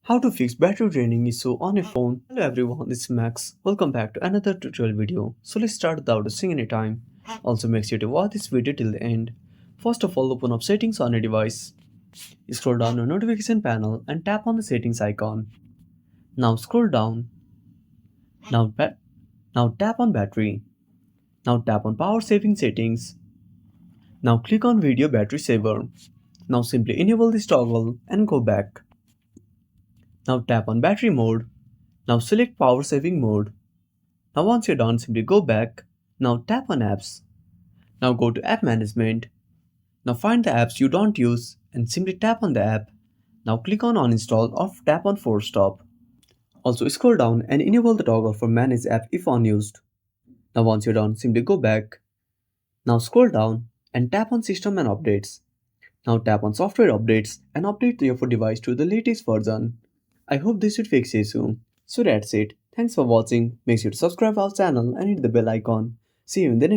How to fix battery draining issue on a phone. Hello everyone, it's Max. Welcome back to another tutorial video. So let's start without wasting any time. Also make sure to watch this video till the end. First of all, open up settings on a device. Scroll down your notification panel and tap on the settings icon. Now scroll down. Now, now tap on battery. Now tap on power saving settings. Now click on video battery saver. Now simply enable this toggle and go back. Now tap on battery mode. Now select power saving mode. Now once you're done, simply go back. Now tap on apps. Now go to app management. Now find the apps you don't use and simply tap on the app. Now click on uninstall or tap on force stop. Also scroll down and enable the toggle for manage app if unused. Now once you're done, simply go back. Now scroll down and tap on system and updates. Now tap on software updates and update your device to the latest version. I hope this should fix the issue. So that's it. Thanks for watching. Make sure to subscribe our channel and hit the bell icon. See you in the next